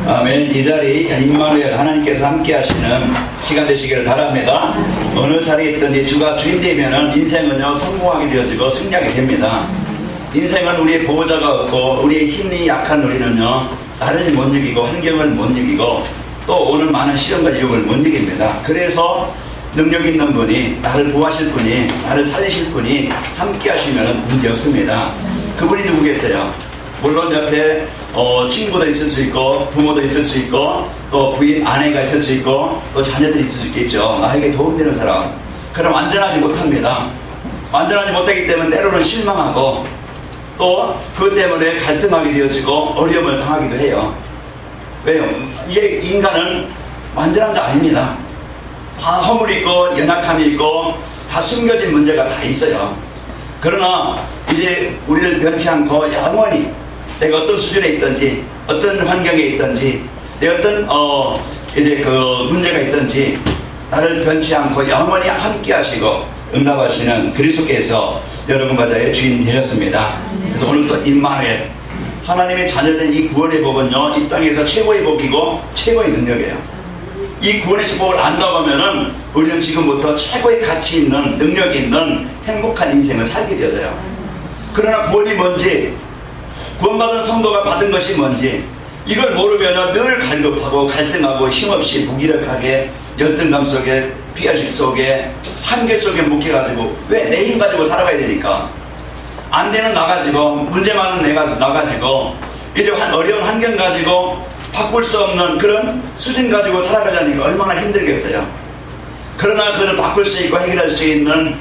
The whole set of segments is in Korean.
아멘. 이 자리 임마누엘 하나님께서 함께 하시는 시간 되시기를 바랍니다. 어느 자리에 있든지 주가 주인 되면은 인생은요 성공하게 되어지고 승리하게 됩니다. 인생은 우리의 보호자가 없고 우리의 힘이 약한 우리는요 나를 못 이기고 환경을 못 이기고 또 오는 많은 시련과 유혹을 못 이깁니다. 그래서 능력 있는 분이 나를 보호하실 분이 나를 살리실 분이 함께 하시면 문제 없습니다. 그분이 누구겠어요? 물론 옆에 친구도 있을 수 있고 부모도 있을 수 있고 또 부인 아내가 있을 수 있고 또 자녀들이 있을 수 있겠죠. 나에게 도움되는 사람. 그럼 완전하지 못합니다. 완전하지 못하기 때문에 때로는 실망하고 또 그것 때문에 갈등하게 되어지고 어려움을 당하기도 해요. 왜요? 이게 인간은 완전한 자 아닙니다. 다 허물이 있고 연약함이 있고 다 숨겨진 문제가 다 있어요. 그러나 이제 우리를 변치 않고 영원히 내가 어떤 수준에 있든지 어떤 환경에 있든지 내 어떤 이제 그 문제가 있든지 나를 변치 않고 영원히 함께 하시고 응답하시는 그리스도께서 여러분과 저의 주인 되셨습니다. 그래서 오늘 또 임마누엘 하나님의 자녀된 이 구원의 복은요 이 땅에서 최고의 복이고 최고의 능력이에요. 이 구원의 축복을 안다고 하면은 우리는 지금부터 최고의 가치 있는 능력이 있는 행복한 인생을 살게 되어져요. 그러나 구원이 뭔지 구원받은 성도가 받은 것이 뭔지 이걸 모르면 늘 갈급하고 갈등하고 힘없이 무기력하게 열등감 속에 피하식 속에 한계 속에 묶여가지고 왜 내 힘 가지고 살아가야 되니까 안 되는 나 가지고 문제 많은 내가 나 가지고 이제 어려운 환경 가지고 바꿀 수 없는 그런 수준 가지고 살아가자니까 얼마나 힘들겠어요. 그러나 그걸 바꿀 수 있고 해결할 수 있는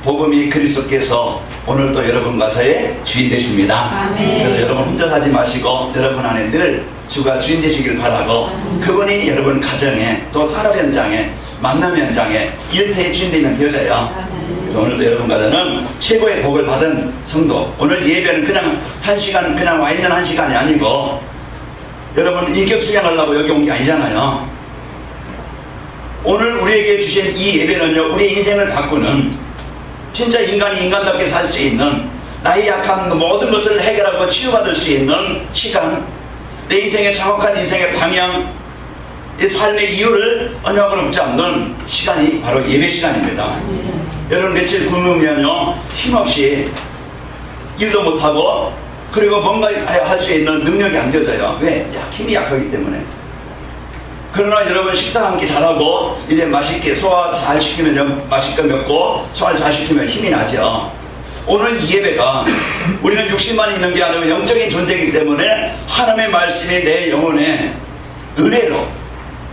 복음이 그리스도께서 오늘 또 여러분과 저의 주인 되십니다. 아멘. 그래서 여러분 혼자 사지 마시고 여러분 안에 늘 주가 주인 되시길 바라고 그분이 여러분 가정에 또 산업 현장에 만남 현장에 일터의 주인 되면 되어져요. 그래서 오늘도 여러분과 저는 최고의 복을 받은 성도 오늘 예배는 그냥 한 시간 그냥 와 있는 한 시간이 아니고 여러분 인격 수양하려고 여기 온 게 아니잖아요. 오늘 우리에게 주신 이 예배는요 우리의 인생을 바꾸는 진짜 인간이 인간답게 살 수 있는 나의 약한 모든 것을 해결하고 치유받을 수 있는 시간 내 인생의 정확한 인생의 방향 내 삶의 이유를 언약으로 붙잡는 시간이 바로 예배 시간입니다. 여러분 며칠 굶으면요 힘없이 일도 못하고 그리고 뭔가 할 수 있는 능력이 안 되어져요. 왜? 힘이 약하기 때문에. 그러나 여러분 식사 함께 잘하고 이제 맛있게 소화 잘 시키면 맛있게 먹고 소화를 잘 시키면 힘이 나죠. 오늘 이 예배가 우리는 육신만 있는 게 아니고 영적인 존재이기 때문에 하나님의 말씀이 내 영혼에 은혜로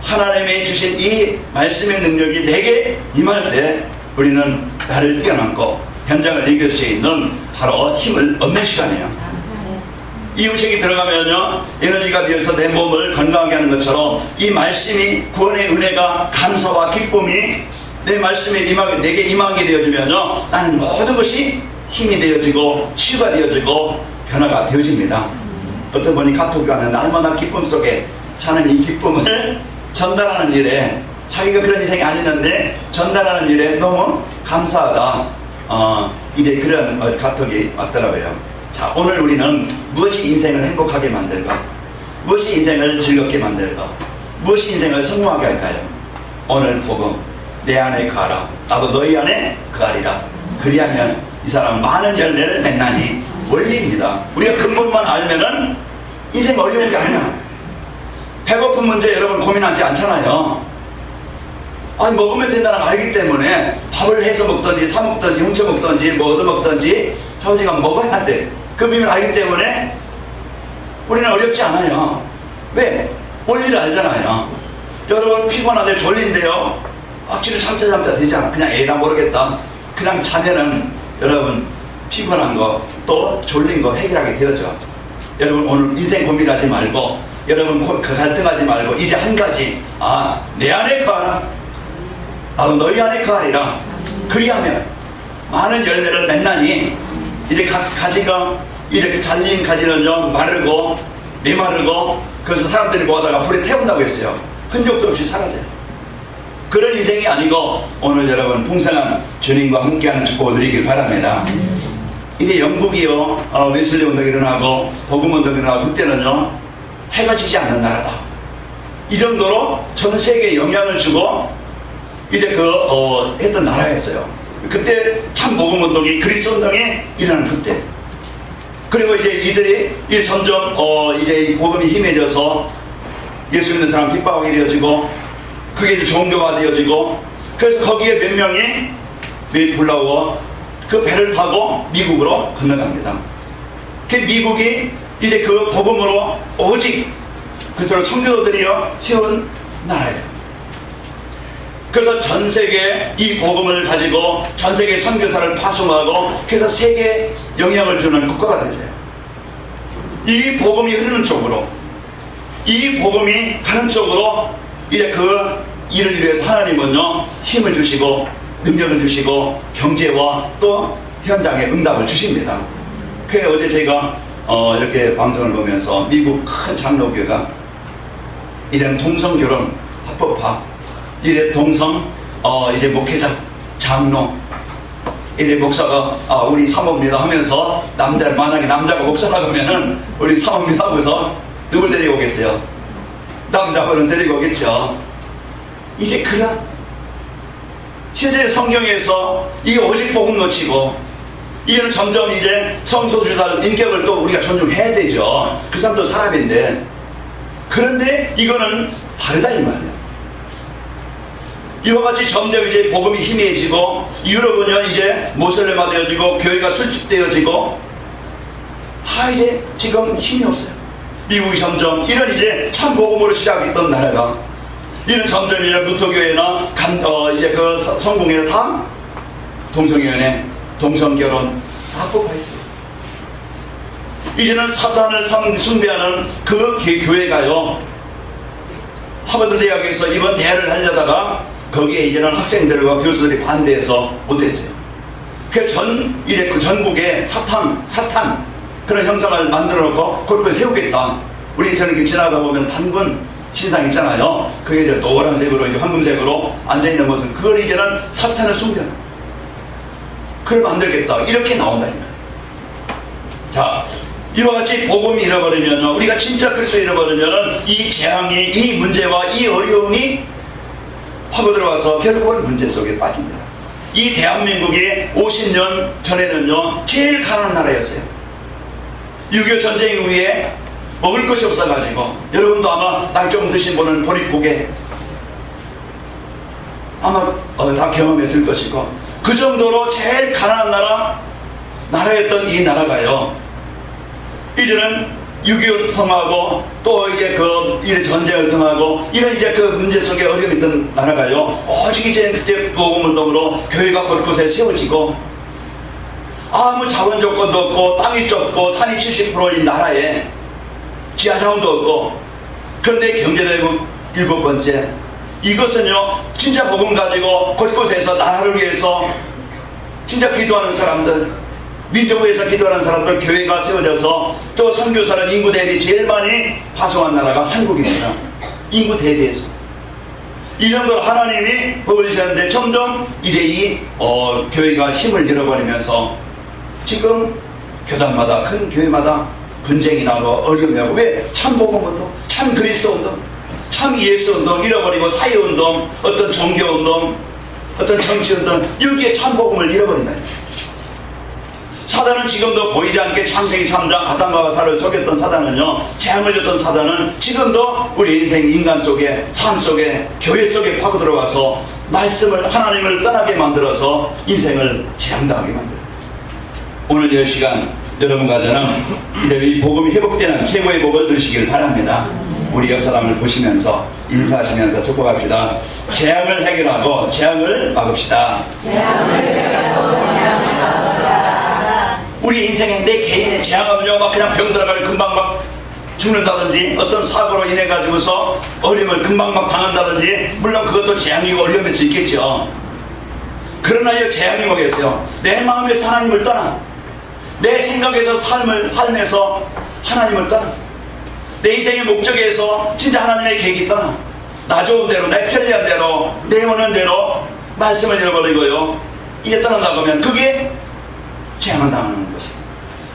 하나님이 주신 이 말씀의 능력이 내게 임할 때 우리는 나를 뛰어넘고 현장을 이길 수 있는 바로 힘을 얻는 시간이에요. 이 음식이 들어가면요 에너지가 되어서 내 몸을 건강하게 하는 것처럼 이 말씀이 구원의 은혜가 감사와 기쁨이 내 말씀에 내게 임하게 되어지면요 나는 모든 것이 힘이 되어지고 치유가 되어지고 변화가 되어집니다. 어떤 분이 카톡이 왔는데 날마다 기쁨 속에 사는 이 기쁨을 전달하는 일에 자기가 그런 인생이 아니었는데 전달하는 일에 너무 감사하다 이제 그런 카톡이 왔더라고요. 자, 오늘 우리는 무엇이 인생을 행복하게 만들까? 무엇이 인생을 즐겁게 만들까? 무엇이 인생을 성공하게 할까요? 오늘 복음 내 안에 거하라 나도 너희 안에 거하리라. 그리하면 이 사람은 많은 열매를 맺나니 원리입니다. 우리가 근본만 알면은 인생 어려운 게 아니야. 배고픈 문제 여러분 고민하지 않잖아요. 아니 먹으면 된다는 걸 알기 때문에 밥을 해서 먹든지 사 먹든지 훔쳐 먹든지 뭐 얻어 먹든지 자우지가 먹어야 돼. 그 비밀을 알기 때문에 우리는 어렵지 않아요. 왜? 원리를 알잖아요. 여러분 피곤한데 졸린데요 억지로 참자 되지 않아. 그냥 에이 나 모르겠다 그냥 자면은 여러분 피곤한 거 또 졸린 거 해결하게 되어져. 여러분 오늘 인생 고민하지 말고 여러분 갈등하지 말고 이제 한 가지 내 안에 거하라 나도 너희 안에 거하리라. 그리하면 많은 열매를 맺나니 이제 가지가 이렇게 잘린 가지는요 마르고 메마르고 그래서 사람들이 모아다가 불에 태운다고 했어요. 흔적도 없이 사라져요. 그런 인생이 아니고 오늘 여러분 풍성한 주님과 함께하는 축복을 드리길 바랍니다. 이게 영국이요 웨슬리 운동이 일어나고 복음 운동이 일어나고 그때는요 해가 지지 않는 나라다. 이 정도로 전 세계에 영향을 주고 이제 했던 나라였어요. 그때 참 복음 운동이 그리스도 운동이 일어나는 그때. 그리고 이제 이들이 이제 점점 이제 복음이 힘해져서 예수 믿는 사람 핍박하게 되어지고 그게 이제 종교가 되어지고 그래서 거기에 몇 명이 불나오고 그 배를 타고 미국으로 건너갑니다. 그 미국이 이제 그 복음으로 오직 그리스도 청교도들이여 세운 나라예요. 그래서 전 세계에 이 복음을 가지고 전 세계 선교사를 파송하고 그래서 세계에 영향을 주는 국가가 되죠. 이 복음이 흐르는 쪽으로 이 복음이 가는 쪽으로 이제 그 일을 위해서 하나님은요 힘을 주시고 능력을 주시고 경제와 또 현장에 응답을 주십니다. 그래서 어제 제가 이렇게 방송을 보면서 미국 큰 장로교회가 이런 동성결혼 합법화 이래 동성 이제 목회자 장로 이래 목사가 우리 사모입니다 하면서 남자를 만약에 남자가 목사라 그러면은 우리 사모입니다 하고서 누굴 데리고 오겠어요? 남자분은 데리고 오겠죠. 이게 그야 실제 성경에서 이 오직 복음 놓치고 이는 점점 이제 성소수자 인격을 또 우리가 존중해야 되죠. 그 사람도 사람인데 그런데 이거는 다르다 이 말이에요. 이와 같이 점점 이제 복음이 희미해지고 유럽은요 이제 모슬렘화 되어지고 교회가 수집되어지고 다 이제 지금 힘이 없어요. 미국이 점점 이런 이제 참 복음으로 시작했던 나라가 이런 점점 이런 루터교회나 이제 그 성공회나 다 동성연애, 동성결혼 다 합법화했어요. 이제는 사탄을 숭배하는 그 교회가요 하버드 대학에서 이번 대회를 하려다가 거기에 이제는 학생들과 교수들이 반대해서 못했어요. 그래서 이제 그 전국에 사탄 그런 형상을 만들어 놓고 그걸 세우겠다. 우리 저렇게 지나가다 보면 단군 신상 있잖아요. 그게 이제 노란색으로 이제 황금색으로 앉아있는 모습 그걸 이제는 사탄을 숭배하는 그걸 만들겠다. 이렇게 나온다. 자, 이와 같이 복음이 잃어버리면 우리가 진짜 그리스도 잃어버리면 이 재앙이 이 문제와 이 어려움이 파고들어와서 결국은 문제 속에 빠집니다. 이 대한민국이 50년 전에는요 제일 가난한 나라였어요. 6.25 전쟁 이후에 먹을 것이 없어가지고 여러분도 아마 나이 좀 드신 분은 보릿고개 아마 다 경험했을 것이고 그 정도로 제일 가난한 나라였던 이 나라가요 이제는 6.25를 통하고 또 이제 이 전쟁을 통하고 이런 이제 그 문제 속에 어려움이 있던 나라가요 오직 이제 그때 복음운동으로 교회가 곳곳에 세워지고 아무 자원 조건도 없고 땅이 좁고 산이 70%인 나라에 지하자원도 없고 그런데 경제대국 7번째 이것은요 진짜 복음 가지고 곳곳에서 나라를 위해서 진짜 기도하는 사람들 민족을 위해서 기도하는 사람들 교회가 세워져서 또 선교사는 인구 대비 제일 많이 파송한 나라가 한국입니다. 인구 대비해서 이 정도로 하나님이 복을 주셨는데 점점 이제 이 교회가 힘을 잃어버리면서 지금 교단마다 큰 교회마다 분쟁이 나고 어려움이 나고 왜 참 복음운동 참 그리스도 운동 참 예수 운동 잃어버리고 사회운동 어떤 종교운동 어떤 정치운동 여기에 참 복음을 잃어버린다. 사단은 지금도 보이지 않게 창세기 3장 아담과 하와를 속였던 사단은요 재앙을 줬던 사단은 지금도 우리 인생 인간 속에 삶 속에 교회 속에 파고 들어와서 말씀을 하나님을 떠나게 만들어서 인생을 재앙당하게 만들어요. 오늘 이 시간 여러분과 저는 이 복음이 회복되는 최고의 복을 누리시길 바랍니다. 우리 옆 사람을 보시면서 인사하시면서 축복합시다. 재앙을 해결하고 재앙을 막읍시다. 우리 인생에 내 개인의 재앙은요 막 그냥 병 들어가면 금방 막 죽는다든지 어떤 사고로 인해 가지고서 어려움을 금방 막 당한다든지 물론 그것도 재앙이고 어려움일 수 있겠죠. 그러나 이 재앙이 뭐겠어요? 내 마음에서 하나님을 떠나 내 생각에서 삶에서 하나님을 떠나 내 인생의 목적에서 진짜 하나님의 계획이 떠나 나 좋은 대로 내 편리한 대로 내 원하는 대로 말씀을 잃어버리고요 이게 떠난다고 하면 그게 재앙을 당하는 것이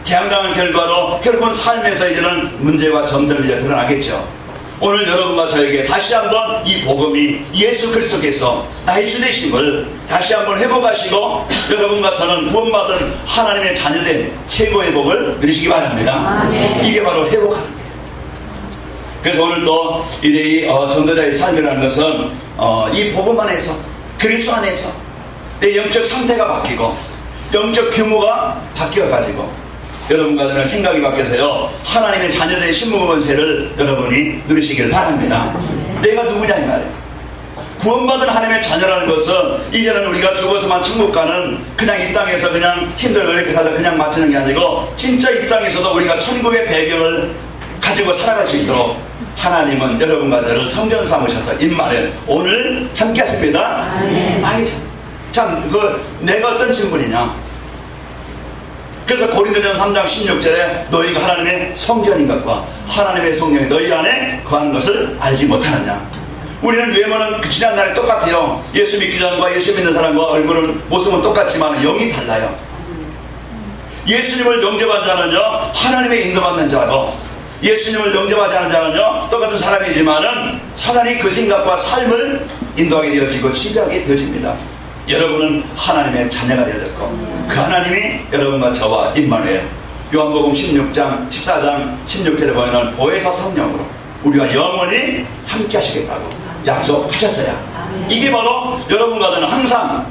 재앙당한 결과로 결국은 삶에서 이제는 문제가 점점 이제 드러나겠죠. 오늘 여러분과 저에게 다시 한번 이 복음이 예수 그리스도께서 나의 주 되심을 다시 한번 회복하시고 여러분과 저는 구원받은 하나님의 자녀된 최고의 복을 누리시기 바랍니다. 이게 바로 회복하는 거예요. 그래서 오늘 또 이 전도자의 삶이라는 것은 이 복음 안에서 그리스도 안에서 내 영적 상태가 바뀌고 영적 규모가 바뀌어가지고 여러분과 저는 생각이 바뀌어서요 하나님의 자녀된 신분권세를 여러분이 누리시길 바랍니다. 내가 누구냐 이 말이에요. 구원받은 하나님의 자녀라는 것은 이제는 우리가 죽어서만 천국 가는 그냥 이 땅에서 그냥 힘들고 이렇게 살다 그냥 마치는 게 아니고 진짜 이 땅에서도 우리가 천국의 배경을 가지고 살아갈 수 있도록 하나님은 여러분과 저를 성전 삼으셔서 임마엘 오늘 함께 하십니다. 아이 참 내가 어떤 신분이냐. 그래서 고린도전서 3장 16절에 너희가 하나님의 성전인 것과 하나님의 성령이 너희 안에 거한 것을 알지 못하느냐. 우리는 외모는 지난날에 똑같아요. 예수 믿기 전과 예수 믿는 사람과 얼굴은 모습은 똑같지만 영이 달라요. 예수님을 영접한 자는요 하나님의 인도받는 자고 예수님을 영접하지 않은 자는요 똑같은 사람이지만은 사단이 그 생각과 삶을 인도하게 되어지고 지배하게 되어집니다. 여러분은 하나님의 자녀가 되어졌고 그 하나님이 여러분과 저와 임마누엘 요한복음 16장 14장 16절에 보면 보혜사 성령으로 우리와 영원히 함께 하시겠다고 약속하셨어요. 이게 바로 여러분과 저는 항상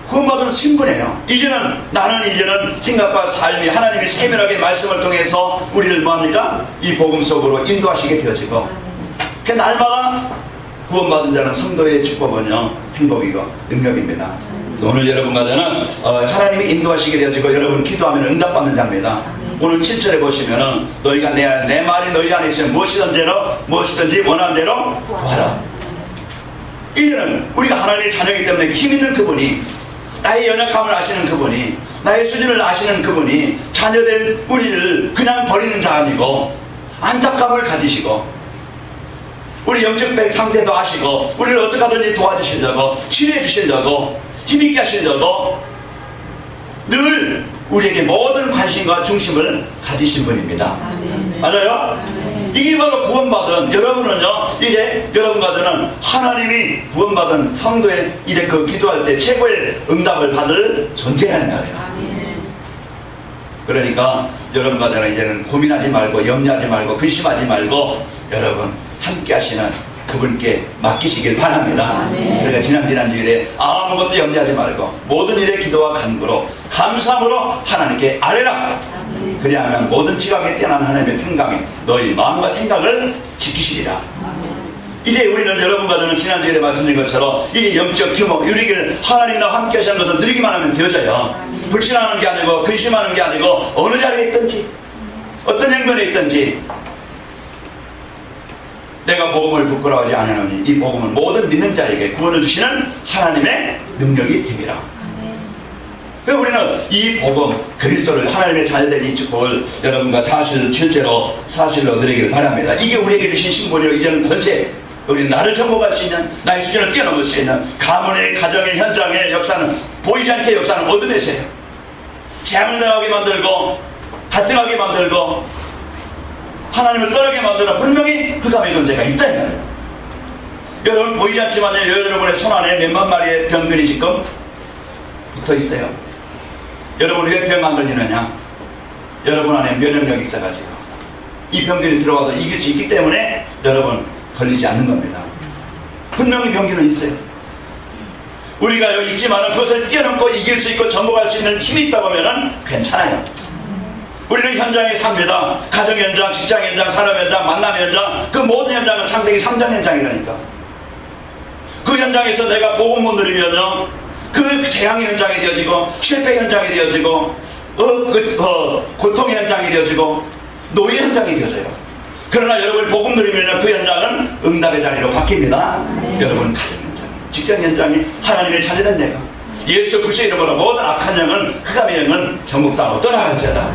구원받은 신분이에요. 나는 생각과 삶이 하나님이 세밀하게 말씀을 통해서 우리를 뭐합니까? 이 복음 속으로 인도하시게 되어지고 그 날마다 구원받은 자는 성도의 축복은요 행복이고 능력입니다. 오늘 여러분과 저는 하나님이 인도하시게 되어지고 여러분 기도하면 응답받는 자입니다. 오늘 7절에 보시면은 너희가 내 말이 너희 안에 있으면 무엇이든지 원하는 대로 구하라. 이제는 우리가 하나님의 자녀이기 때문에 힘 있는 그분이 나의 연약함을 아시는 그분이 나의 수준을 아시는 그분이 자녀된 우리를 그냥 버리는 자 아니고 안타까움을 가지시고 우리 영적 상태도 아시고 우리를 어떻게 하든지 도와주시려고 치료해 주시려고 힘있게 하시려고 늘 우리에게 모든 관심과 중심을 가지신 분입니다. 맞아요? 이게 바로 구원받은 여러분은요 이제 여러분과 저는 하나님이 구원받은 성도의 이제 그 기도할 때 최고의 응답을 받을 존재라는 거예요. 그러니까 여러분과 저는 이제는 고민하지 말고 염려하지 말고 근심하지 말고 여러분 함께 하시는 그분께 맡기시길 바랍니다. 그러니까 지난주일에 아무것도 염려하지 말고 모든 일에 기도와 간구로 감사함으로 하나님께 아뢰라. 그리하면 모든 지각에 뛰어난 하나님의 평강이 너희 마음과 생각을 지키시리라. 이제 우리는 여러분과 저는 지난주에 말씀드린 것처럼 이 영적 규모 유리기를 하나님과 함께 하시는 것을 누리기만 하면 되어져요. 불신하는 게 아니고 근심하는 게 아니고 어느 자리에 있든지 어떤 행변에 있든지 내가 복음을 부끄러워하지 않으니 이 복음은 모든 믿는 자에게 구원을 주시는 하나님의 능력이 힘이라. 그래서 우리는 이 복음 그리스도를 하나님의 자녀된 이 축복을 여러분과 실제로 사실로 누리기를 바랍니다. 이게 우리에게 주신 신분이요 이제는 권세. 우리는 나를 정복할 수 있는 나의 수준을 뛰어넘을 수 있는 가문의 가정의 현장의 역사는 보이지 않게 역사는 어둠에서요. 재앙당하게 만들고 갈등하게 만들고 하나님을 떠나게 만드는 분명히 흑암의 존재가 있다 이 말이에요. 여러분 보이지 않지만 여러분의 손 안에 몇만 마리의 병균이 지금 붙어 있어요. 여러분 왜 병 안 걸리느냐? 여러분 안에 면역력이 있어가지고 이 병균이 들어와도 이길 수 있기 때문에 여러분 걸리지 않는 겁니다. 분명히 병균은 있어요. 우리가 여기 있지만 그것을 뛰어넘고 이길 수 있고 정복할 수 있는 힘이 있다고 하면 괜찮아요. 우리는 현장에 삽니다. 가정 현장, 직장 현장, 산업 현장, 만남 현장, 그 모든 현장은 창세기 3장 현장이라니까. 그 현장에서 내가 복음 못 누리면요 그 재앙의 현장이 되어지고 실패 현장이 되어지고 고통의 현장이 되어지고 노예 현장이 되어져요. 그러나 여러분 복음 누리면 그 현장은 응답의 자리로 바뀝니다. 여러분 가정 현장, 직장 현장이 하나님의 자녀된 내가 예수 그리스도의 이름으로 모든 악한 영은 흑암의 영은 전국당으로 떠나갈지어다.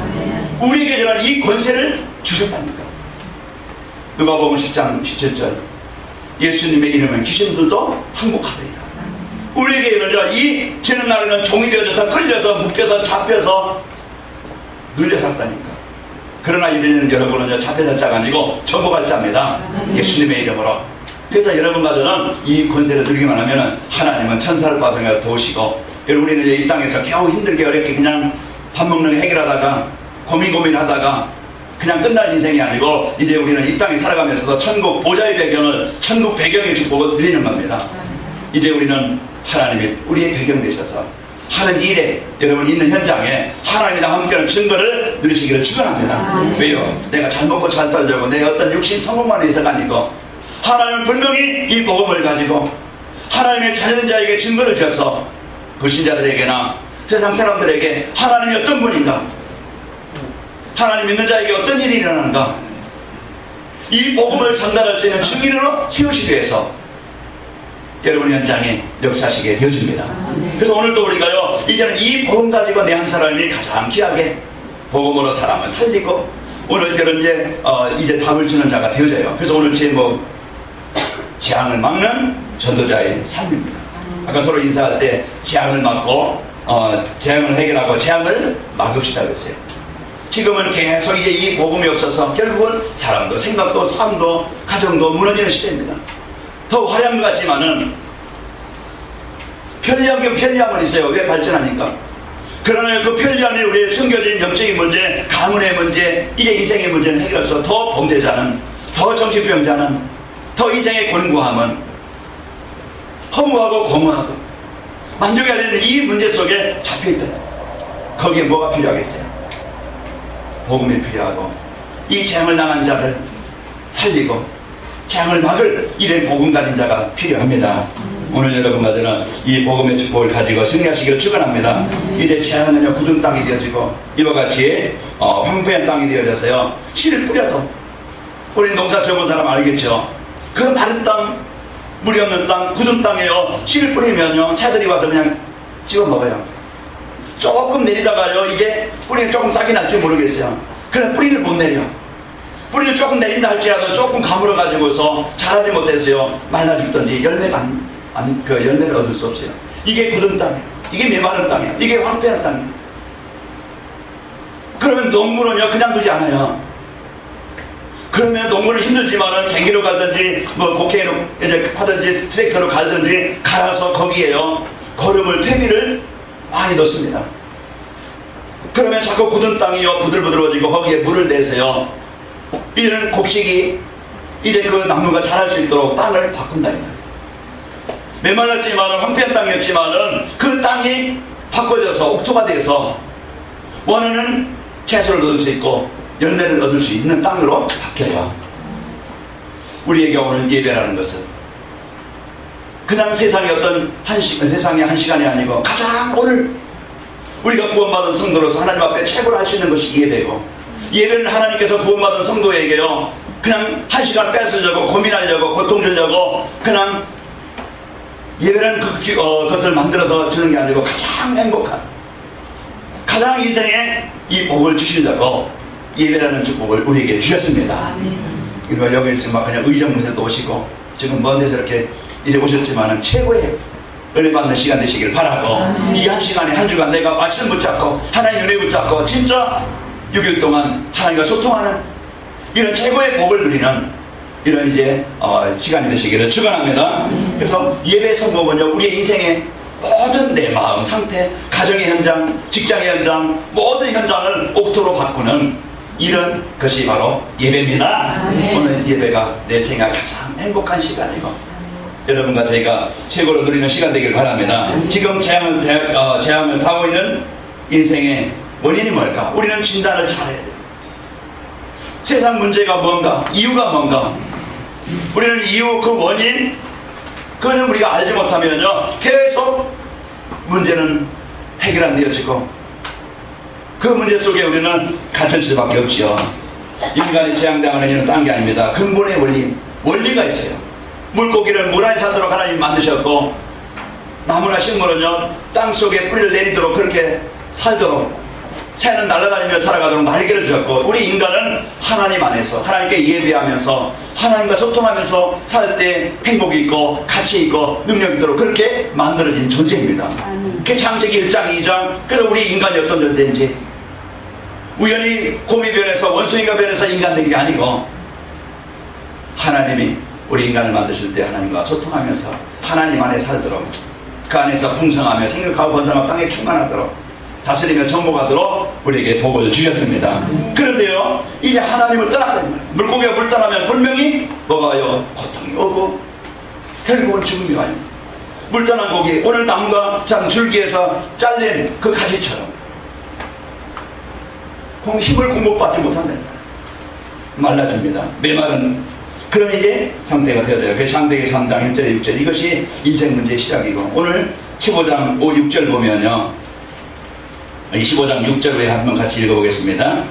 우리에게 이런 이 권세를 주셨답니까? 누가복음 10장 17절 예수님의 이름은 귀신들도 항복하더이다. 우리에게 이런 이 지는 날에는 종이 되어져서 끌려서 묶여서 잡혀서 눌려 살다니까. 그러나 이제는 여러분은 자폐자 자가 아니고 전복할 자입니다. 예수님의 이름으로. 그래서 여러분과 저는 이 권세를 누리기만 하면 하나님은 천사를 파송해 도우시고, 우리는 이제 이 땅에서 겨우 힘들게 어렵게 그냥 밥 먹는 거 해결하다가 고민하다가 그냥 끝날 인생이 아니고, 이제 우리는 이 땅에 살아가면서도 천국 보좌의 배경을, 천국 배경의 축복을 누리는 겁니다. 이제 우리는 하나님이 우리의 배경 되셔서 하는 일에, 여러분 있는 현장에 하나님이랑 함께하는 증거를 누리시기를 축원합니다. 왜요? 내가 잘 먹고 잘 살려고 내 어떤 육신 성공만 위해서가 아니고, 하나님은 분명히 이 복음을 가지고 하나님의 자녀된 자에게 증거를 지어서 불신자들에게나 세상 사람들에게 하나님이 어떤 분인가, 하나님 믿는 자에게 어떤 일이 일어나는가, 이 복음을 전달할 수 있는 증인으로 세우시기 위해서 여러분 현장에 역사하시게 되어집니다. 그래서 오늘도 우리가요, 이제는 이 복음 가지고 내 한 사람이 가장 귀하게 복음으로 사람을 살리고, 오늘 여러분 이제 답을 주는 자가 되어져요. 그래서 오늘 제목, 재앙을 막는 전도자의 삶입니다. 아까 서로 인사할 때 재앙을 막고 재앙을 해결하고 재앙을 막읍시다 그랬어요. 지금은 계속 이제 이 복음이 없어서 결국은 사람도 생각도 삶도 가정도 무너지는 시대입니다. 더 화려한 것 같지만은 편리함은 있어요. 왜 발전하니까. 그러나 그 편리함이 우리의 숨겨진 영적인 문제, 가문의 문제, 이제 인생의 문제는 해결해서 더 범죄자는, 더 정신병자는, 더 인생의 곤고함은 허무하고 공허하고 만족해야 되는 이 문제 속에 잡혀있다. 거기에 뭐가 필요하겠어요? 복음이 필요하고, 이 재앙을 당한 자들 살리고 재앙을 막을 일의 복음 가진 자가 필요합니다. 오늘 여러분과 저는 이 복음의 축복을 가지고 승리하시기를 축원합니다. 이제 재앙은요 굳은 땅이 되어지고 이와 같이 황폐한 땅이 되어져서요, 씨를 뿌려도, 우리 농사 지어본 사람 알겠죠? 그 마른 땅, 물이 없는 땅, 굳은 땅에요 씨를 뿌리면요 새들이 와서 그냥 집어 먹어요. 조금 내리다가요 이제 뿌리가 조금 싹이 날지 모르겠어요. 그래서 뿌리를 못 내려. 뿌리를 조금 내린다 할지라도 조금 가물어 가지고서 자라지 못해서요 말라 죽든지 열매를 얻을 수 없어요. 이게 굳은 땅이에요. 이게 메마른 땅이에요. 이게 황폐한 땅이에요. 그러면 농부는요 그냥 두지 않아요. 그러면 농부는 힘들지만은 쟁기로 갈든지 곡괭이로 이제 하든지 트랙터로 갈든지 갈아서 거기에요 거름을, 퇴비를 많이 넣습니다. 그러면 자꾸 굳은 땅이요 부들부들어지고 거기에 물을 내세요. 이런 곡식이 이제 그 나무가 자랄 수 있도록 땅을 바꾼다니까. 메말랐지만은 황폐한 땅이었지만은 그 땅이 바꿔져서 옥토가 돼서 원하는 채소를 얻을 수 있고 열매를 얻을 수 있는 땅으로 바뀌어요. 우리에게 오늘 예배라는 것은 그냥 세상의 어떤 세상의 한 시간이 아니고 가장 오늘 우리가 구원받은 성도로서 하나님 앞에 최고로 할 수 있는 것이 예배고, 예배는 하나님께서 구원받은 성도에게요 그냥 한 시간 뺏으려고 고민하려고 고통 주려고 그냥 예배는 그것을 만들어서 주는 게 아니고 가장 행복한, 가장 인생에 이 복을 주시려고 예배라는 축복을 우리에게 주셨습니다. 그리고 여기 지금 막 그냥 의정부에도 오시고 지금 먼 데서 이렇게 이제 오셨지만은 최고의 은혜 받는 시간 되시길 바라고, 이 한 시간에 한 주간 내가 말씀 붙잡고 하나님 은혜 붙잡고 진짜 6일 동안 하나님과 소통하는 이런 최고의 복을 누리는 이런 이제 시간이 되시기를 축원합니다. 그래서 예배 성공은요 우리의 인생의 모든 내 마음 상태, 가정의 현장, 직장의 현장, 모든 현장을 옥토로 바꾸는 이런 것이 바로 예배입니다. 오늘 예배가 내 생각 가장 행복한 시간이고 여러분과 저희가 최고로 누리는 시간 되길 바랍니다. 지금 재앙을 타고 있는 인생의 원인이 뭘까? 우리는 진단을 잘해야 돼요. 세상 문제가 뭔가, 이유가 뭔가, 우리는 이유, 그 원인, 그거는 우리가 알지 못하면요 계속 문제는 해결 안 되어지고 그 문제 속에 우리는 갇힐 수밖에 없지요. 인간이 재앙당하는 일은 딴 게 아닙니다. 근본의 원리가 있어요. 물고기를 물 안에 살도록 하나님 만드셨고, 나무나 식물은요 땅 속에 뿌리를 내리도록 그렇게 살도록, 새는 날아다니며 살아가도록 날개를 주셨고, 우리 인간은 하나님 안에서 하나님께 예배하면서 하나님과 소통하면서 살 때 행복이 있고 가치 있고 능력 있도록 그렇게 만들어진 존재입니다. 그게 창세기 1장 2장. 그래서 우리 인간이 어떤 존재인지 우연히 곰이 변해서 원숭이가 변해서 인간 된 게 아니고 하나님이 우리 인간을 만드실 때 하나님과 소통하면서 하나님 안에 살도록 그 안에서 풍성하며 생육하고 번성하고 땅에 충만하도록 다스리며 정복하도록 우리에게 복을 주셨습니다. 그런데요, 이게 하나님을 떠났다. 물고기가 물 떠나면 분명히 뭐가 와요? 고통이 오고 결국은 죽음이 와요. 물 떠난 고기, 오늘 나무가 참 줄기에서 잘린 그 가지처럼 힘을 공급받지 못한다. 말라집니다. 메마른 그런 이제 상태가 되어져요. 그 창세기 3장 1절에 6절, 이것이 인생 문제의 시작이고, 오늘 15장 5, 6절 보면요, 이 15장 6절 우리 한번 같이 읽어보겠습니다.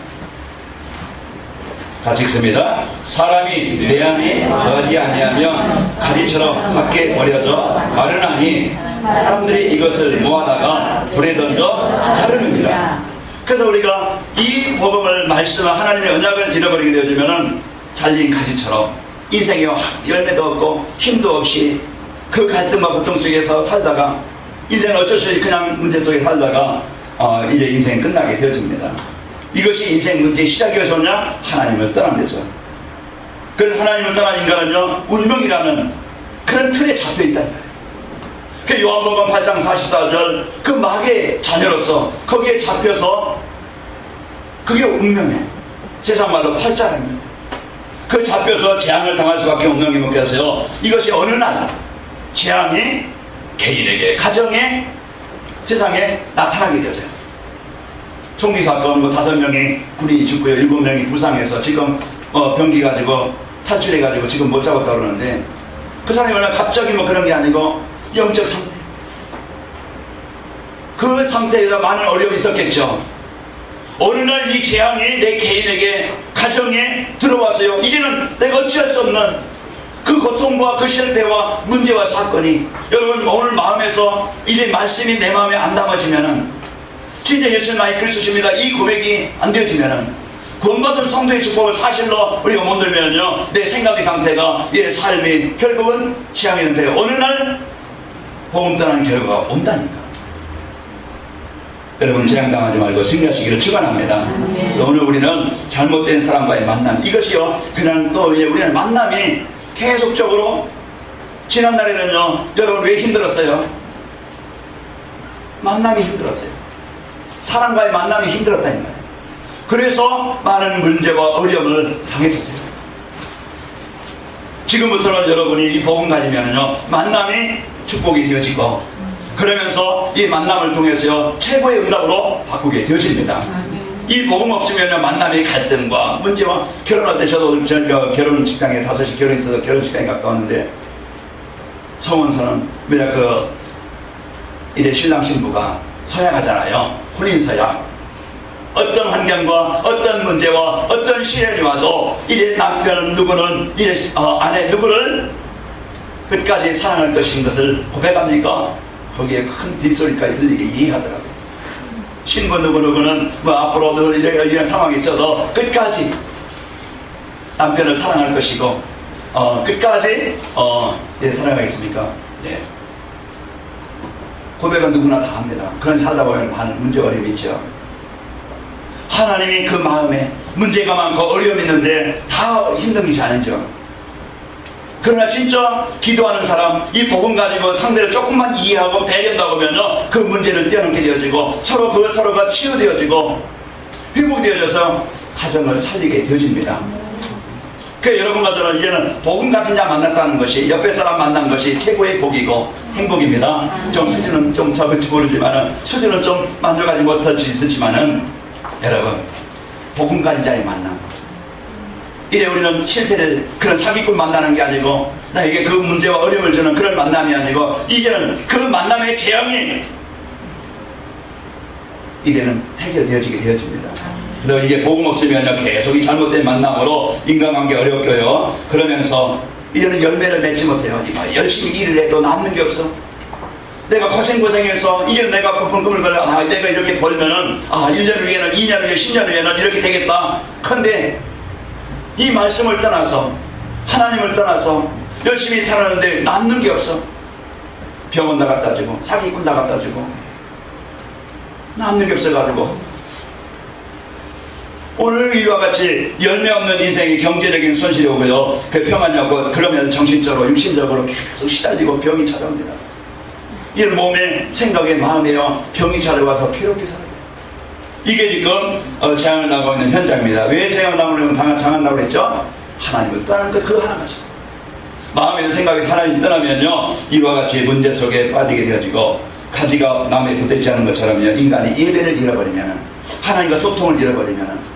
같이 읽습니다. 사람이 내 안에 거하지 아니하면 가지처럼 밖에 버려져 마르나니 사람들이 이것을 모아다가 불에 던져 사르느니라. 그래서 우리가 이 복음을 말씀을 하나님의 언약을 잃어버리게 되어지면은 잘린 가지처럼 인생에 열매도 없고 힘도 없이 그 갈등과 고통 속에서 살다가 인생은 어쩔 수 없이 그냥 문제 속에 살다가 이제 인생이 끝나게 되어집니다. 이것이 인생 문제의 시작이었냐? 하나님을 떠난 데서. 그래서 하나님을 떠난 인간은요, 운명이라는 그런 틀에 잡혀있다. 그 요한복음 8장 44절 그 마귀의 자녀로서 거기에 잡혀서 그게 운명이에요. 세상 말로 팔자랍니다. 그 잡혀서 재앙을 당할 수밖에 없는 게 뭐겠어요? 이것이 어느 날 재앙이 개인에게, 가정에, 세상에 나타나게 되어져요. 총기 사건 5명이 군인이 죽고요, 7명이 부상해서 지금 병기 가지고 탈출해 가지고 지금 못 잡았다고 그러는데, 그 사람이 워낙 갑자기 뭐 그런 게 아니고 영적 상태, 그 상태에서 많은 어려움이 있었겠죠. 어느 날 이 재앙이 내 개인에게, 가정에 들어와서요, 이제는 내가 어찌할 수 없는 그 고통과 그 실패와 문제와 사건이, 여러분 오늘 마음에서 이제 말씀이 내 마음에 안 담아지면은, 진짜 예수님 나의 그리스도십니다, 이 고백이 안 되어지면은, 구원받은 성도의 축복을 사실로 우리가 못 들면요, 내 생각의 상태가, 내 삶이 결국은 재앙의 상태예요. 어느 날 복음 떠나는 결과가 온다니까. 여러분 재앙당하지 말고 승리하시기를 축원합니다. 오늘 우리는 잘못된 사람과의 만남, 이것이요 그냥 또 우리는 만남이 계속적으로, 지난날에는요 여러분 왜 힘들었어요? 만남이 힘들었어요. 사람과의 만남이 힘들었다니까요. 그래서 많은 문제와 어려움을 당했었어요. 지금부터는 여러분이 이 복음 가지면은요 만남이 축복이 되어지고, 그러면서 이 만남을 통해서 최고의 응답으로 바꾸게 되어집니다. 이 복음 없으면 만남의 갈등과 문제와, 결혼할 때 저도 결혼 식당에 5시 결혼했어서 결혼 식당에 갔다 왔는데, 성원서는 이래 신랑 신부가 서약하잖아요. 혼인 서약. 어떤 환경과 어떤 문제와 어떤 시련이 와도 이제 남편 누구는 이제 아내 누구를 끝까지 사랑할 것인 것을 고백합니까? 거기에 큰 빗소리까지 들리게 이해하더라고요. 신부 누구누구는 뭐 앞으로도 이런 상황이 있어도 끝까지 남편을 사랑할 것이고, 끝까지 예, 사랑하겠습니까? 예. 고백은 누구나 다 합니다. 그런 살다 보면 많은 문제 어려움이 있죠. 하나님이 그 마음에 문제가 많고 어려움이 있는데 다 힘든 것이 아니죠. 그러나 진짜 기도하는 사람, 이 복음 가지고 상대를 조금만 이해하고 배려한다고 하면요, 그 문제를 뛰어넘게 되어지고, 서로가 치유되어지고 회복되어져서 가정을 살리게 되어집니다. 그래서 여러분과 저는 이제는 복음 같은 자 만났다는 것이, 옆에 사람 만난 것이 최고의 복이고 행복입니다. 좀 수준은 좀 적을지 모르지만은, 수준은 좀 만족하지 못할 수 있었지만은, 여러분 복음 가진 자의 만남, 이제 우리는 실패될 그런 사기꾼 만나는 게 아니고, 나에게 그 문제와 어려움을 주는 그런 만남이 아니고, 이제는 그 만남의 재앙이 이제는 해결되어지게 되어집니다. 그래서 이제 복음 없으면 계속 이 잘못된 만남으로 인간관계 어렵고요, 그러면서 이제는 열매를 맺지 못해요. 열심히 일을 해도 남는 게 없어. 내가 고생해서 이제는 내가 꿈을 걸어, 내가 이렇게 벌면은 1년 후에는, 2년 후에, 10년 후에는 이렇게 되겠다. 그런데 이 말씀을 떠나서, 하나님을 떠나서 열심히 살았는데 남는 게 없어. 병원 다 갖다 주고, 사기꾼 다 갖다 주고, 남는 게 없어가지고 오늘 이와 같이 열매 없는 인생이 경제적인 손실이 오고요, 그 평안이 없고, 그러면 정신적으로 육신적으로 계속 시달리고 병이 찾아옵니다. 이런 몸에 생각에 마음에요 병이 찾아와서 괴롭게 살아요. 이게 지금 재앙을 나고 있는 현장입니다. 왜 재앙을 나오려면 당한다고 그랬죠? 하나님을 떠나는 것, 그 하나가죠. 마음에서 생각이 하나님 떠나면요, 이와 같이 문제 속에 빠지게 되어지고, 가지가 나무에 붙어있지 않은 것처럼요, 인간이 예배를 잃어버리면, 하나님과 소통을 잃어버리면,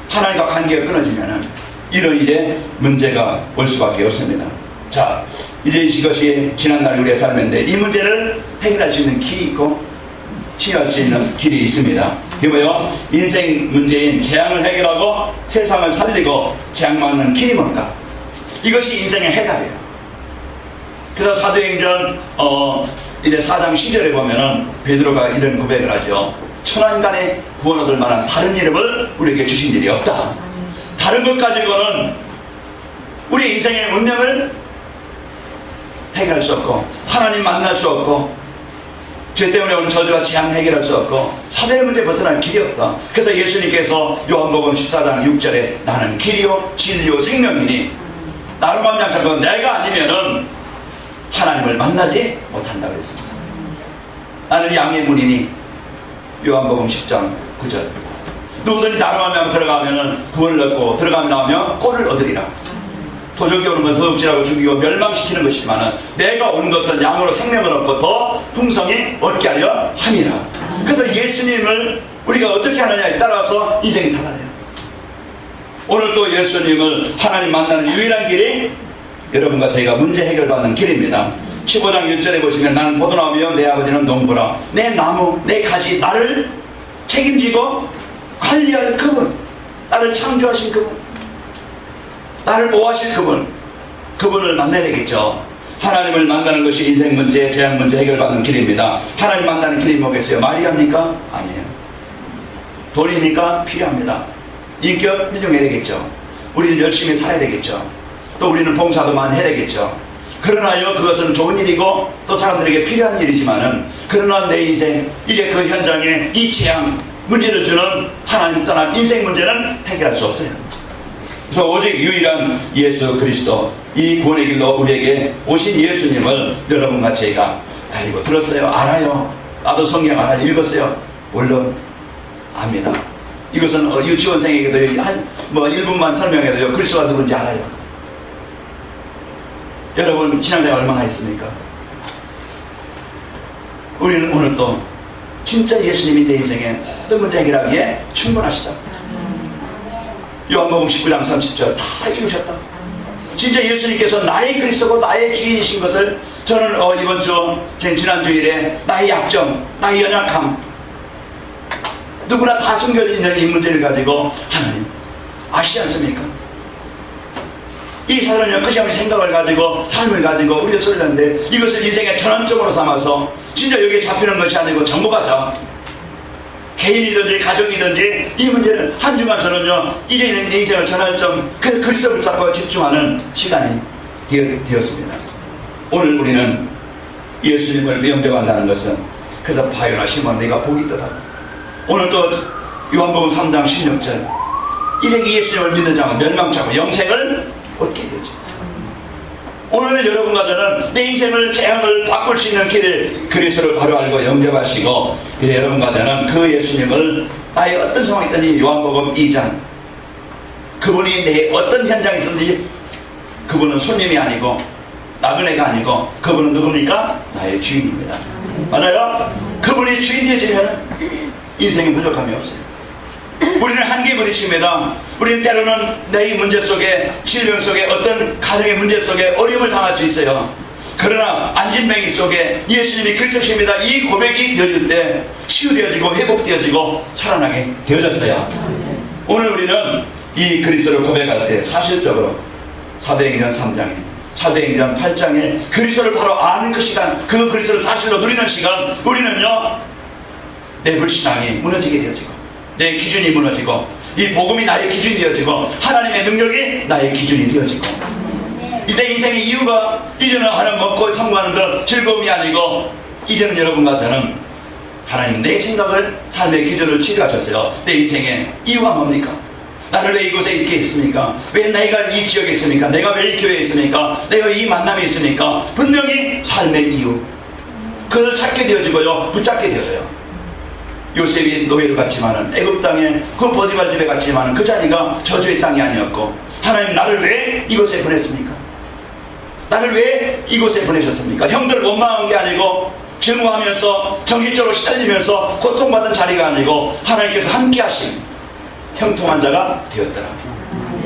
하나님과 관계가 끊어지면 이런 이제 문제가 올 수밖에 없습니다. 자, 이제 이것이 지난날 우리의 삶인데, 이 문제를 해결할 수 있는 길이 있고 치유할 수 있는 길이 있습니다. 그게 뭐요? 인생 문제인 재앙을 해결하고 세상을 살리고 재앙 막는 길이 뭔가? 이것이 인생의 해답이에요. 그래서 사도행전 4장 10절에 보면은 베드로가 이런 고백을 하죠. 천하인간의 구원 얻을 만한 다른 이름을 우리에게 주신 일이 없다. 다른 것 가지고는 우리 인생의 운명을 해결할 수 없고, 하나님 만날 수 없고, 죄 때문에 오는 저주와 재앙 해결할 수 없고, 사대의 문제 벗어날 길이 없다. 그래서 예수님께서 요한복음 14장 6절에 나는 길이요 진리요 생명이니 나로 말미암고 내가 아니면은 하나님을 만나지 못한다 그랬습니다. 나는 양의 문이니 요한복음 10장 9절 누구든지 나로 말미암아 들어가면은 구원을 얻고 들어가면 나오면 꼴을 얻으리라. 도적이 오는 건 도둑질하고 죽이고 멸망시키는 것이지만 내가 온 것은 양으로 생명을 얻고 더 풍성히 얻게 하려 함이라. 그래서 예수님을 우리가 어떻게 하느냐에 따라서 인생이 달라져요. 오늘 또 예수님을 하나님 만나는 유일한 길이 여러분과 저희가 문제 해결받는 길입니다. 15장 1절에 보시면 나는 포도나무며 내 아버지는 농부라. 내 나무 내 가지 나를 책임지고 관리할 그분, 나를 창조하신 그분, 나를 보호하실 그분을 만나야 되겠죠. 하나님을 만나는 것이 인생 문제, 재앙 문제 해결받는 길입니다. 하나님 만나는 길이 뭐겠어요? 말이 합니까? 아니에요. 돈입니까? 필요합니다. 인격 훌륭해야 되겠죠. 우리는 열심히 살아야 되겠죠. 또 우리는 봉사도 많이 해야 되겠죠. 그러나요, 그것은 좋은 일이고 또 사람들에게 필요한 일이지만은, 그러나 내 인생, 이제 그 현장에 이 재앙 문제를 주는 하나님 떠난 인생 문제는 해결할 수 없어요. 그래서 오직 유일한 예수 그리스도, 이 구원의 길로 우리에게 오신 예수님을 여러분과 제가 알고 들었어요? 알아요? 나도 성경 알아요? 읽었어요? 물론 압니다. 이것은 유치원생에게도 1분만 설명해도요, 그리스도가 누군지 알아요. 여러분 신앙생활 얼마나 했습니까? 우리는 오늘 또 진짜 예수님이 내 인생의 모든 문제 해결하기에 충분하시다. 요한복음 19장 30절 다 이루셨다. 진짜 예수님께서 나의 그리스도고 나의 주인이신 것을 저는 이번 주 지난주일에 나의 약점, 나의 연약함, 누구나 다 숨겨져 있는 이 문제를 가지고 하나님 아시지 않습니까? 이 사람은요, 그 시간의 생각을 가지고 삶을 가지고 우리가 소리하는데, 이것을 인생의 전환점으로 삼아서 진짜 여기에 잡히는 것이 아니고 전부가죠. 개인이든지 가정이든지 이 문제를 한 주간 저는요, 이제는 내 인생을 전환점, 그 그리스도를 잡고 집중하는 시간이 되었습니다. 오늘 우리는 예수님을 영접한다는 것은, 그래서 바요나 시몬 네가 복이 있도다. 오늘 또 요한복음 3장 16절 일행이 예수님을 믿는 자는 멸망치 않고 영생을 얻게 되죠. 오늘 여러분과 저는 내 인생을 재앙을 바꿀 수 있는 길을 그리스도를 바로 알고 영접하시고, 여러분과 저는 그 예수님을 나의 어떤 상황이 있든지 요한복음 2장 그분이 내 어떤 현장에 있든지 그분은 손님이 아니고 나그네가 아니고 그분은 누굽니까? 나의 주인입니다. 맞아요? 그분이 주인 되어지면 인생에 부족함이 없어요. 우리는 한계에 부딪힙니다. 우리는 때로는 내 문제 속에, 질병 속에, 어떤 가정의 문제 속에 어려움을 당할 수 있어요. 그러나 안진뱅이 속에 예수님이 그리스도십니다, 이 고백이 되어질 때 치유되어지고 회복되어지고 살아나게 되어졌어요. 오늘 우리는 이 그리스도를 고백할 때 사실적으로 사도행전 3장에, 사도행전 8장에 그리스도를 바로 아는 그 시간, 그 그리스도를 사실로 누리는 시간, 우리는요, 내 불신앙이 무너지게 되어지고 내 기준이 무너지고 이 복음이 나의 기준이 되어지고 하나님의 능력이 나의 기준이 되어지고, 내 인생의 이유가 이제는 하나님 먹고 성공하는 것 즐거움이 아니고, 이제는 여러분과 저는 하나님 내 생각을 삶의 기준을 치료하셨어요. 내 인생의 이유가 뭡니까? 나를 왜 이곳에 있게 했습니까? 왜 내가 이 지역에 있습니까? 내가 왜 이 교회에 있습니까? 내가 이 만남에 있습니까? 분명히 삶의 이유, 그걸 찾게 되어지고요, 붙잡게 되어져요. 요셉이 노예로 갔지만은 애굽 땅에 그 보디발 집에 갔지만은 그 자리가 저주의 땅이 아니었고, 하나님 나를 왜 이곳에 보냈습니까? 나를 왜 이곳에 보내셨습니까? 형들을 원망한 게 아니고 증오하면서 정신적으로 시달리면서 고통받은 자리가 아니고 하나님께서 함께 하신 형통한 자가 되었더라.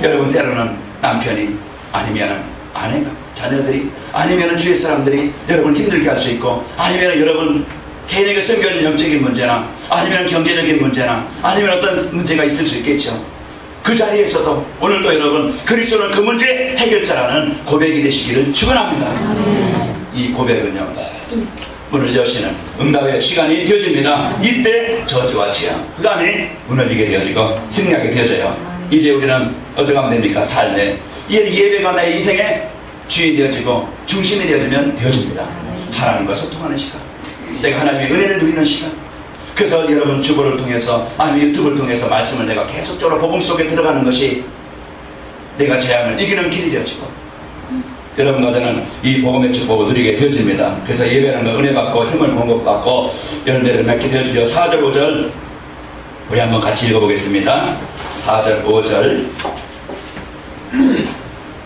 여러분, 때로는 남편이, 아니면 아내가, 자녀들이, 아니면 주위 사람들이 여러분 힘들게 할 수 있고, 아니면 여러분 개인에게 숨겨진 영적인 문제나, 아니면 경제적인 문제나, 아니면 어떤 문제가 있을 수 있겠죠. 그 자리에서도 오늘도 여러분 그리스도는 그 문제 해결자라는 고백이 되시기를 축원합니다. 이 고백은요, 모든 문을 여시는 응답의 시간이 되어집니다. 이때 저주와 재앙, 그 안에 무너지게 되어지고 승리하게 되어져요. 이제 우리는 어떻게 하면 됩니까? 삶에 예배가 나의 인생의 주인이 되어지고 중심이 되어지면 되어집니다. 하나님과 소통하는 시간, 내가 하나님의 은혜를 누리는 시간. 그래서 여러분 주보를 통해서, 아니면 유튜브를 통해서 말씀을 내가 계속적으로 복음 속에 들어가는 것이 내가 재앙을 이기는 길이 되어지고, 여러분과는 이 복음의 축복을 누리게 되어집니다. 그래서 예배라는 건 은혜 받고 힘을 공급받고 열매를 맺게 되어지죠. 4절 5절 우리 한번 같이 읽어보겠습니다. 4절 5절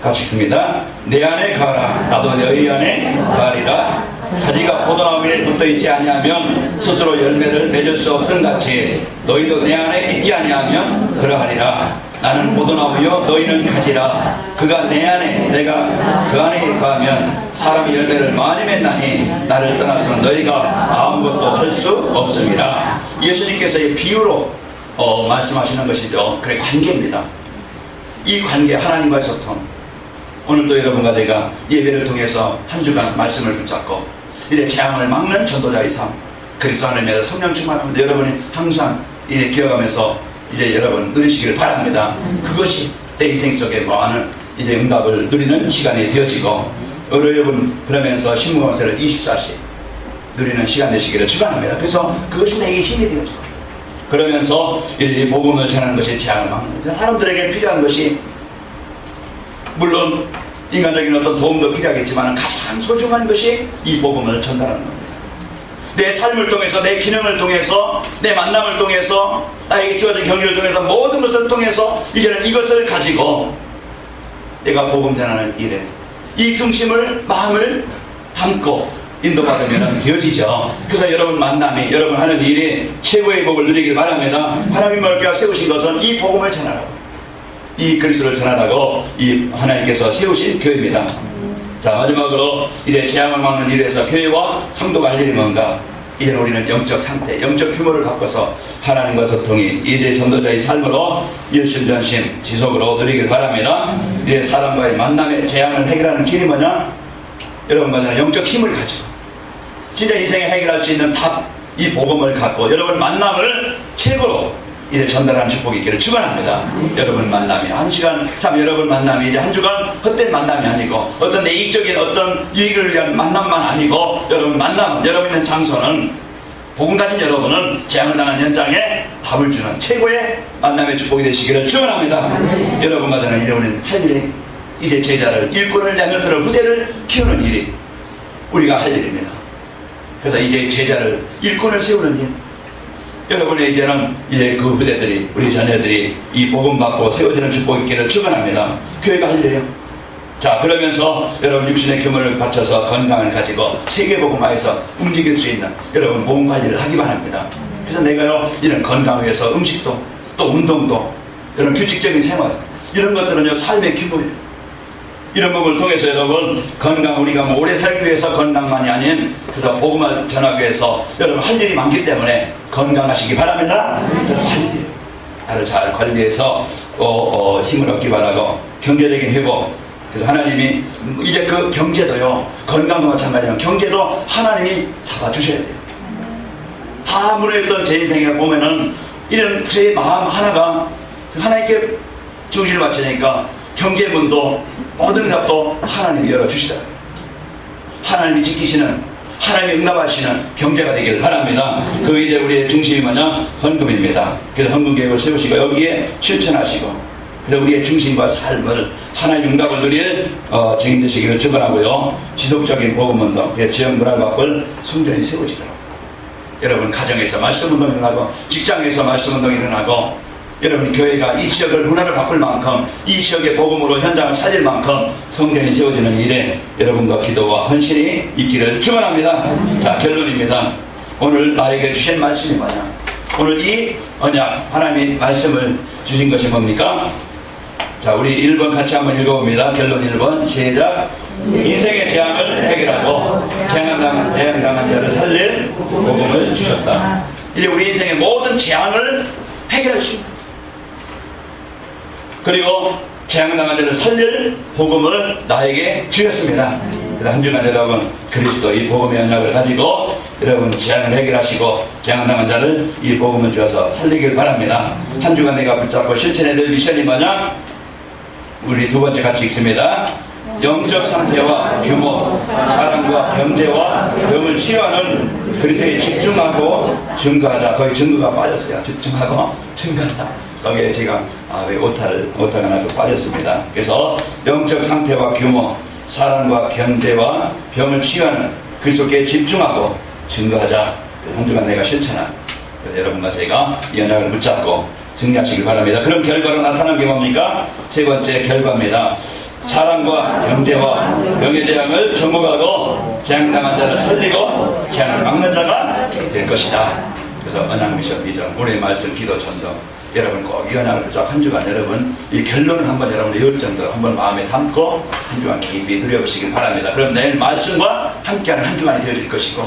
같이 읽습니다. 내 안에 가라, 나도 너희 안에 가리라. 가지가 포도나무에 붙어있지 아니하면 스스로 열매를 맺을 수 없음같이 너희도 내 안에 있지 아니하면 그러하리라. 나는 포도나무요 너희는 가지라. 그가 내 안에, 내가 그 안에 가면 사람이 열매를 많이 맺나니 나를 떠나서는 너희가 아무것도 할 수 없습니다. 예수님께서의 비유로 말씀하시는 것이죠. 그래, 관계입니다. 이 관계, 하나님과의 소통. 오늘도 여러분과 제가 예배를 통해서 한 주간 말씀을 붙잡고 이래 재앙을 막는 전도자의 삶, 그리스도 하나님의 성령 충만합니다. 여러분이 항상 이래 기억하면서 이제 여러분 누리시기를 바랍니다. 그것이 내 인생 속에 많은 이제 응답을 누리는 시간이 되어지고, 여러분 그러면서 신문강세를 24시 누리는 시간 되시기를 축원합니다. 그래서 그것이 내게 힘이 되어지고, 그러면서 이 복음을 전하는 것이 재앙을 막는, 사람들에게 필요한 것이 물론 인간적인 어떤 도움도 필요하겠지만 가장 소중한 것이 이 복음을 전달하는 겁니다. 내 삶을 통해서, 내 기능을 통해서, 내 만남을 통해서, 나에게 주어진 경기를 통해서, 모든 것을 통해서 이제는 이것을 가지고 내가 복음 전하는 일에 이 중심을, 마음을 담고 인도받으면 되어지죠. 그래서 여러분 만남이, 여러분 하는 일이 최고의 복을 누리길 바랍니다. 하나님의 교회가 세우신 것은 이 복음을 전하라고, 이 그리스도를 전하라고 이 하나님께서 세우신 교회입니다. 자, 마지막으로 이제 재앙을 막는 일에서 교회와 성도가 할 일이 뭔가? 이제 우리는 영적 상태, 영적 규모를 바꿔서 하나님과 소통이 이제 전도자의 삶으로 일심전심 지속으로 누리길 바랍니다. 이제 사람과의 만남의 재앙을 해결하는 길이 뭐냐? 여러분과 저는 영적 힘을 가지고 진짜 인생에 해결할 수 있는 답, 이 복음을 갖고 여러분 만남을 최고로 이제 전달하는 축복이 있기를 축원합니다. 여러분 만남이 한 시간, 참 여러분 만남이 이제 한 주간 헛된 만남이 아니고 어떤 내익적인 어떤 유익을 위한 만남만 아니고, 여러분 만남, 여러분 있는 장소는 복음 가진 여러분은 재앙을 당한 현장에 답을 주는 최고의 만남의 축복이 되시기를 축원합니다. 여러분과 저는 이제 우리는 할 일이 이제 제자를, 일꾼을 내면 그런 후대를 키우는 일이 우리가 할 일입니다. 그래서 이제 제자를, 일꾼을 세우는 일, 여러분의 이제는 이제 그 후대들이, 우리 자녀들이 이 복음 받고 세워지는 축복이 있기를 축원합니다. 교회가 할 일이에요. 자, 그러면서 여러분 육신의 규모를 갖춰서 건강을 가지고 세계 복음화에서 움직일 수 있는 여러분 몸 관리를 하기 바랍니다. 그래서 내가요, 이런 건강을 위해서 음식도, 또 운동도, 이런 규칙적인 생활, 이런 것들은요 삶의 규모예요. 이런 부분을 통해서 여러분 건강, 우리가 뭐 오래 살기 위해서 건강만이 아닌, 그래서 복음을 전하기 위해서 여러분 할 일이 많기 때문에 건강하시기 바랍니다. 관리, 나를 잘 관리해서 힘을 얻기 바라고, 경제적인 회복. 그래서 하나님이 이제 그 경제도요, 건강도 마찬가지예요. 경제도 하나님이 잡아주셔야 돼요. 다 무너졌던 제 인생에 보면은 이런 제 마음 하나가 하나님께 중심을 맞추니까 경제문도 모든 것도 하나님이 열어주시더라고요. 하나님이 지키시는, 하나님이 응답하시는 경제가 되기를 바랍니다. 그 이제 우리의 중심이 뭐냐? 헌금입니다. 그래서 헌금 계획을 세우시고 여기에 실천하시고 그래서 우리의 중심과 삶을 하나님 응답을 누릴 증인 되시기를 축원하고요. 지속적인 복음운동, 지역 문화가을 성전이 세워지도록 여러분 가정에서 말씀운동이 일어나고 직장에서 말씀운동이 일어나고 여러분 교회가 이 지역을 문화를 바꿀 만큼 이 지역의 복음으로 현장을 살릴 만큼 성전이 세워지는 일에 여러분과 기도와 헌신이 있기를 축원합니다. 자, 결론입니다. 오늘 나에게 주신 말씀이 뭐냐? 오늘 이 언약 하나님이 말씀을 주신 것이 뭡니까? 자, 우리 1번 같이 한번 읽어봅니다. 결론 1번 시작. 인생의 재앙을 해결하고 재앙당한 자를 살릴 복음을 주셨다. 이제 우리 인생의 모든 재앙을 해결할 수 있다. 그리고 재앙당한 자를 살릴 복음을 나에게 주셨습니다. 그래서 한 주간 여러분 그리스도 이 복음의 언약을 가지고 여러분 재앙을 해결하시고 재앙당한 자를 이 복음을 주어서 살리길 바랍니다. 한 주간 내가 붙잡고 실천해야 될 미션이 뭐냐? 우리 두 번째 같이 읽습니다. 영적 상태와 규모, 사랑과 경제와 병을 치유하는 그리스도에 집중하고 증거하자. 거의 증거가 빠졌어요. 집중하고 증거하자. 거기에 제가 오타가 하나 좀 빠졌습니다. 그래서 영적 상태와 규모, 사랑과 경제와 병을 치유하는 그리스도께 집중하고 증거하자. 한 주간 내가 실천한 여러분과 제가 이 언약을 붙잡고 승리하시길 바랍니다. 그럼 결과로 나타난 게 뭡니까? 세 번째 결과입니다. 사랑과 경제와 병의 재앙을 정복하고 재앙당한 자를 살리고 재앙을 막는 자가 될 것이다. 그래서 언약 미션 비전 오늘의 말씀 기도 전도 여러분 꼭 이 언약을 붙잡고 한 주간 여러분 이 결론을 한번 여러분 외울 정도로 한번 마음에 담고 한 주간 깊이 누려보시길 바랍니다. 그럼 내일 말씀과 함께하는 한 주간이 되어질 것이고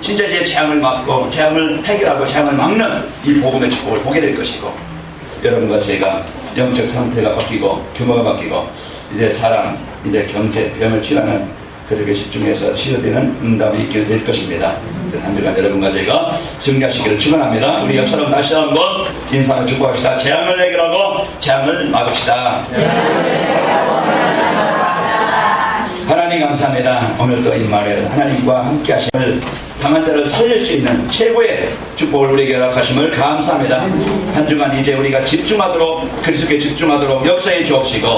진짜 이제 재앙을 막고 재앙을 해결하고 재앙을 막는 이 복음의 축복을 보게 될 것이고 여러분과 제가 영적 상태가 바뀌고 규모가 바뀌고 이제 사랑, 이제 경제, 병을 치유하는 그렇게 집중해서 치유되는 응답이 있게 될 것입니다. 한 주간 여러분과 제가 승리하시기를 축원합니다. 우리 옆 사람 다시 한번 인사를 축복합시다. 재앙을 해결하고 재앙을 막읍시다. 하나님 감사합니다. 오늘도 이 말에 하나님과 함께 하심을 당한 자를 살릴 수 있는 최고의 축복을 우리에게 허락하심을 감사합니다. 한 주간 이제 우리가 집중하도록 그리스도께 집중하도록 역사해 주옵시고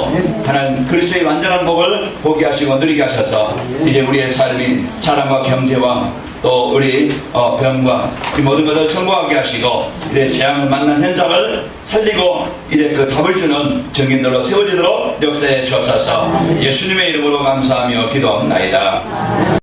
하나님 그리스도의 완전한 복을 보게 하시고 누리게 하셔서 이제 우리의 삶이 사랑과 경제와 또 우리 병과 이 모든 것을 정복하게 하시고 이제 재앙을 만난 현장을 살리고 이제 그 답을 주는 증인들로 세워지도록 역사해 주옵소서. 예수님의 이름으로 감사하며 기도합나이다.